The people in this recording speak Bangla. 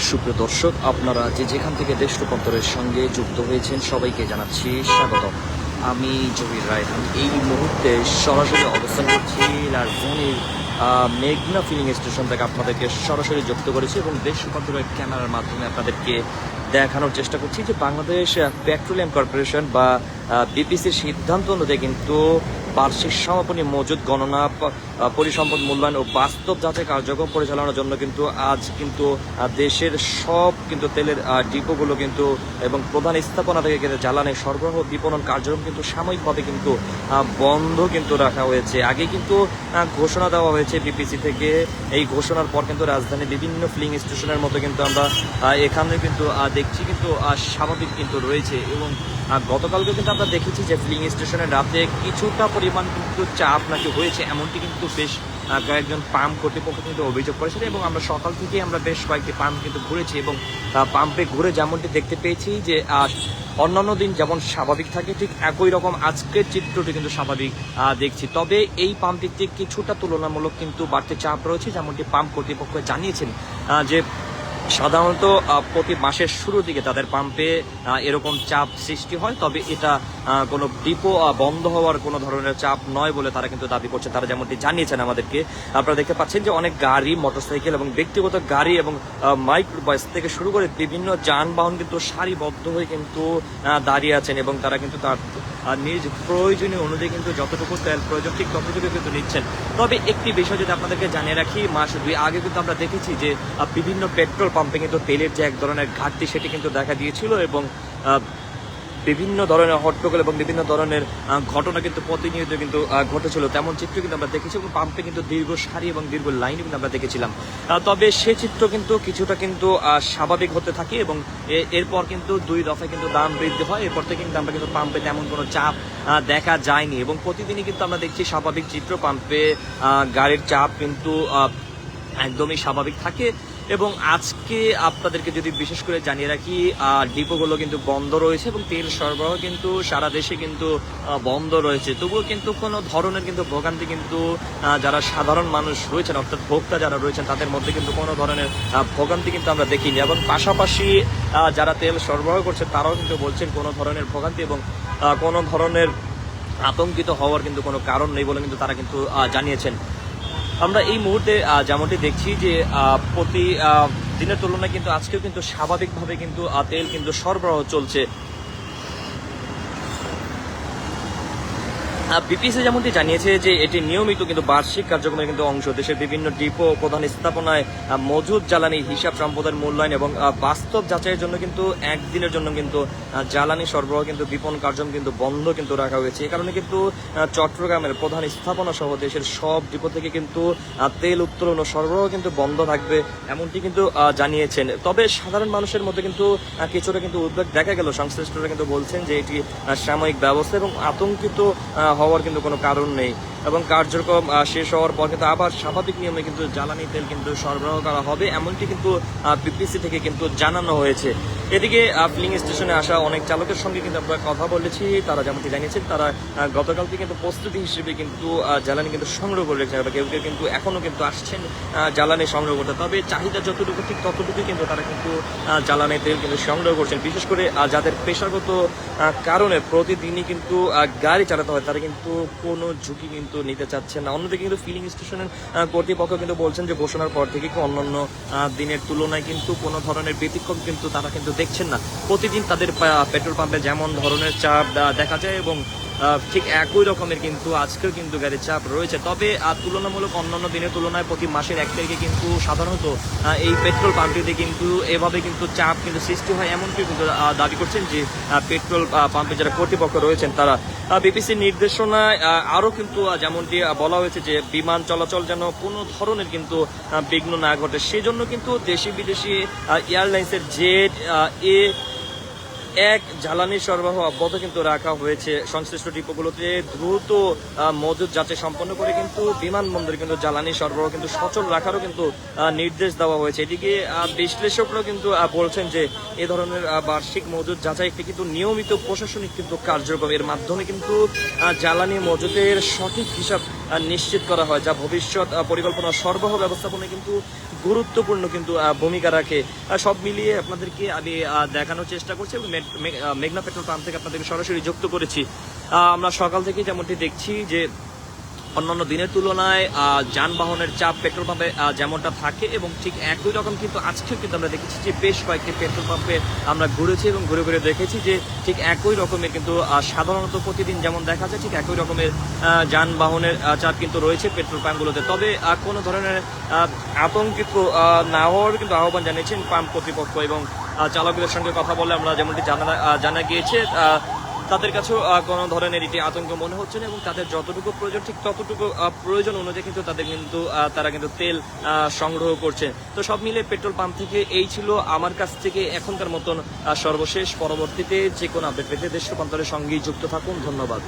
সুপ্রিয় দর্শক, আপনারা যেখান থেকে দেশ রূপান্তরের সঙ্গে যুক্ত হয়েছেন সবাইকে জানাচ্ছি স্বাগত। আমি জহির রায়হান এই মুহূর্তে সরাসরি অবস্থান করছি রাজধানীর মেঘনা ফিলিং স্টেশন থেকে আপনাদেরকে সরাসরি যুক্ত করেছি এবং দেশ রূপান্তরের ক্যামেরার মাধ্যমে আপনাদেরকে দেখানোর চেষ্টা করছি যে বাংলাদেশ পেট্রোলিয়াম কর্পোরেশন বা বিপিসির সিদ্ধান্ত অনুযায়ী কিন্তু বার্ষিক সমাপনী মজুদ গণনা, পরিসম্পদ মূল্যায়ন ও বাস্তব যাচাই কার্যক্রম পরিচালনার জন্য কিন্তু আজ কিন্তু দেশের সব কিন্তু তেলের ডিপোগুলো কিন্তু এবং প্রধান স্থাপনা থেকে কিন্তু জ্বালানি সরবরাহ বিপণন কার্যক্রম কিন্তু সাময়িকভাবে কিন্তু বন্ধ কিন্তু রাখা হয়েছে। আগে কিন্তু ঘোষণা দেওয়া হয়েছে বিপিসি থেকে। এই ঘোষণার পর কিন্তু রাজধানীর বিভিন্ন ফিলিং স্টেশনের মতো কিন্তু আমরা এখানে কিন্তু দেখছি কিন্তু স্বাভাবিক কিন্তু রয়েছে এবং গতকালকে কিন্তু আমরা দেখেছি যে ফিলিং স্টেশনের রাতে কিছুটা পরিমাণ কিন্তু চাপ নাকি হয়েছে, এমনটি কিন্তু বেশ কয়েকজন পাম্প কর্তৃপক্ষ কিন্তু অভিযোগ করেছিল এবং আমরা সকাল থেকেই আমরা বেশ কয়েকটি পাম্প কিন্তু ঘুরেছি এবং পাম্পে ঘুরে যেমনটি দেখতে পেয়েছি যে অন্যান্য দিন যেমন স্বাভাবিক থাকে ঠিক একই রকম আজকের চিত্রটি কিন্তু স্বাভাবিক দেখছি। তবে এই পাম্পটিতে কিছুটা তুলনামূলক কিন্তু বাড়তি চাপ রয়েছে, যেমনটি পাম্প কর্তৃপক্ষ জানিয়েছেন যে সাধারণত প্রতি মাসের শুরুর দিকে তাদের পাম্পে এরকম চাপ সৃষ্টি হয়, তবে এটা কোনো ডিপো বন্ধ হওয়ার কোনো ধরনের চাপ নয় বলে তারা কিন্তু দাবি করছে। তারা যেমনটি জানিয়েছেন আমাদেরকে, আপনারা দেখতে পাচ্ছেন যে অনেক গাড়ি, মোটরসাইকেল এবং ব্যক্তিগত গাড়ি এবং মাইক্রোবাস থেকে শুরু করে বিভিন্ন যানবাহন কিন্তু সারিবদ্ধ হয়ে কিন্তু দাঁড়িয়ে আছেন এবং তারা কিন্তু তার নিজ প্রয়োজনীয় অনুযায়ী কিন্তু যতটুকু তেল প্রয়োজন ঠিক ততটুকু কিন্তু নিচ্ছেন। তবে একটি বিষয় যদি আপনাদেরকে জানিয়ে রাখি, মাস 2 আগে কিন্তু আমরা দেখেছি যে বিভিন্ন পেট্রোল পাম্পে কিন্তু তেলের যে এক ধরনের ঘাটতি সেটি কিন্তু দেখা দিয়েছিল এবং বিভিন্ন ধরনের হট্টগোল এবং বিভিন্ন ধরনের ঘটনা কিন্তু প্রতিনিয়ত কিন্তু ঘটেছিল, তেমন চিত্র কিন্তু আমরা দেখেছি এবং পাম্পে কিন্তু দীর্ঘ সারি এবং দীর্ঘ লাইন কিন্তু আমরা দেখেছিলাম। তবে সে চিত্র কিন্তু কিছুটা কিন্তু স্বাভাবিক হতে থাকে এবং এরপর কিন্তু 2 দফায় কিন্তু দাম বৃদ্ধি হয়। এরপর থেকে কিন্তু আমরা কিন্তু পাম্পে তেমন কোনো চাপ দেখা যায়নি এবং প্রতিদিনই কিন্তু আমরা দেখছি স্বাভাবিক চিত্র। পাম্পে গাড়ির চাপ কিন্তু একদমই স্বাভাবিক থাকে এবং আজকে আপনাদেরকে যদি বিশেষ করে জানিয়ে রাখি, ডিপোগুলো কিন্তু বন্ধ রয়েছে এবং তেল সরবরাহ কিন্তু সারা দেশে কিন্তু বন্ধ রয়েছে। তবুও কিন্তু কোনো ধরনের কিন্তু ভোগান্তি কিন্তু যারা সাধারণ মানুষ রয়েছেন অর্থাৎ ভোক্তা যারা রয়েছেন তাদের মধ্যে কিন্তু কোনো ধরনের ভোগান্তি কিন্তু আমরা দেখিনি এবং পাশাপাশি যারা তেল সরবরাহ করছে তারাও কিন্তু বলছেন কোনো ধরনের ভোগান্তি এবং কোনো ধরনের আতঙ্কিত হওয়ার কিন্তু কোনো কারণ নেই বলে কিন্তু তারা কিন্তু জানিয়েছেন। আমরা এই মুহূর্তে যেমনটি দেখছি যে প্রতি দিনের তুলনায় কিন্তু আজকেও কিন্তু স্বাভাবিকভাবে কিন্তু তেল কিন্তু সরবরাহ চলছে। বিপিসি যেমনটি জানিয়েছে যে এটি নিয়মিত কিন্তু বার্ষিক কার্যক্রমের কিন্তু অংশ। দেশের বিভিন্ন ডিপো প্রধান স্থাপনায় মজুদ জ্বালানি হিসাব সম্পদের মূল্যায়ন এবং বাস্তব যাচাইয়ের জন্য কিন্তু একদিনের জন্য কিন্তু জ্বালানি সরবরাহ কিন্তু বিপণন কার্যক্রম কিন্তু বন্ধ কিন্তু রাখা হয়েছে। এই কারণে কিন্তু চট্টগ্রামের প্রধান স্থাপনা সহ দেশের সব ডিপো থেকে কিন্তু তেল উত্তোলন ও সরবরাহ কিন্তু বন্ধ থাকবে এমনটি কিন্তু জানিয়েছেন। তবে সাধারণ মানুষের মধ্যে কিন্তু কিছুটা কিন্তু উদ্বেগ দেখা গেল। সংশ্লিষ্টরা কিন্তু বলছেন যে এটি সাময়িক ব্যবস্থা এবং আতঙ্কিত হওয়ার কিন্তু কোনো কারণ নেই এবং কার্যক্রম শেষ হওয়ার পর কিন্তু আবার স্বাভাবিক নিয়মে কিন্তু জ্বালানি তেল কিন্তু সরবরাহ করা হবে এমনটি কিন্তু বিপিসি থেকে কিন্তু জানানো হয়েছে। এদিকে ফিলিং স্টেশনে আসা অনেক চালকের সঙ্গে কিন্তু আমরা কথা বলেছি, তারা যেমনটি জানিয়েছেন তারা গতকাল থেকে কিন্তু প্রস্তুতি হিসেবে কিন্তু জ্বালানি কিন্তু সংগ্রহ করে রেখেছেন। কেউ কেউ কিন্তু এখনও কিন্তু আসছেন জ্বালানি সংগ্রহ করতে, তবে চাহিদা যতটুকু ঠিক ততটুকুই কিন্তু তারা কিন্তু জ্বালানি তেল কিন্তু সংগ্রহ করছেন। বিশেষ করে যাদের পেশাগত কারণে প্রতিদিনই কিন্তু গাড়ি চালাতে হয় তারা কিন্তু কোনো ঝুঁকি কিন্তু নিতে চাচ্ছেন না। অন্যদিকে কিন্তু ফিলিং স্টেশনের কর্তৃপক্ষ কিন্তু বলছেন যে ঘোষণার পর থেকে অন্যান্য দিনের তুলনায় কিন্তু কোনো ধরনের ব্যতিক্রম কিন্তু তারা কিন্তু দেখছেন না। প্রতিদিন তাদের পেট্রোল পাম্পে যেমন ধরনের চাপ দেখা যায় এবং ঠিক একই রকমের কিন্তু আজকেও কিন্তু গাড়ির চাপ রয়েছে। তবে তুলনামূলক অন্যান্য দিনের তুলনায় প্রতি মাসের 1 তারিখে কিন্তু সাধারণত এই পেট্রোল পাম্পটিতে কিন্তু এভাবে কিন্তু চাপ কিন্তু সৃষ্টি হয় এমনকি কিন্তু দাবি করছেন যে পেট্রোল পাম্পে যারা কর্তৃপক্ষ রয়েছেন তারা। বিপিসির নির্দেশনায় আরও কিন্তু যেমনটি বলা হয়েছে যে বিমান চলাচল যেন কোনো ধরনের কিন্তু বিঘ্ন না ঘটে, সেজন্য কিন্তু দেশি বিদেশি এয়ারলাইন্সের জেট এক জ্বালানি সরবরাহ অব্যাহত কিন্তু রাখা হয়েছে। সংশ্লিষ্ট ডিপোগুলোতে দ্রুত মজুদ যাচাই সম্পন্ন করে কিন্তু বিমানবন্দরে কিন্তু জ্বালানি সরবরাহ কিন্তু সচল রাখারও কিন্তু নির্দেশ দেওয়া হয়েছে। এদিকে বিশ্লেষকরাও কিন্তু বলছেন যে এ ধরনের বার্ষিক মজুদ যাচাই একটি কিন্তু নিয়মিত প্রশাসনিক কিন্তু কার্যক্রম, এর মাধ্যমে কিন্তু জ্বালানি মজুদের সঠিক হিসাব নিশ্চিত করা হয়, যা ভবিষ্যৎ পরিকল্পনা সরবরাহ ব্যবস্থাপনায় কিন্তু গুরুত্বপূর্ণ কিন্তু ভূমিকা রাখে। সব মিলিয়ে আপনাদেরকে আমি দেখানোর চেষ্টা করছি এবং মেঘনা পেট্রোল পাম্প থেকে আপনাদেরকে সরাসরি যুক্ত করেছি। আমরা সকাল থেকে যেমনটি দেখছি যে অন্যান্য দিনের তুলনায় যানবাহনের চাপ পেট্রোল পাম্পে যেমনটা থাকে এবং ঠিক একই রকম কিন্তু আজকেও কিন্তু আমরা দেখেছি যে বেশ কয়েকটি পেট্রোল পাম্পে আমরা ঘুরেছি এবং ঘুরে ঘুরে দেখেছি যে ঠিক একই রকমের কিন্তু সাধারণত প্রতিদিন যেমন দেখা যায় ঠিক একই রকমের যানবাহনের চাপ কিন্তু রয়েছে পেট্রোল পাম্পগুলোতে। তবে কোনো ধরনের আতঙ্কিত না হওয়ার কিন্তু আহ্বান জানিয়েছেন পাম্প কর্তৃপক্ষ এবং চালকদের সঙ্গে কথা বলে আমরা যেমনটি জানা গিয়েছে তাদের কাছেও কোনো ধরনের এটি আতঙ্ক মনে হচ্ছে না এবং তাদের যতটুকু প্রয়োজন ঠিক ততটুকু প্রয়োজন অনুযায়ী কিন্তু তারা কিন্তু তেল সংগ্রহ করছে। তো সব মিলে পেট্রোল পাম্প থেকে এই ছিল আমার কাছ থেকে এখনকার মতন সর্বশেষ। পরবর্তীতে যে কোনো আপডেট পেতে দেশ রূপান্তরের সঙ্গেই যুক্ত থাকুন। ধন্যবাদ।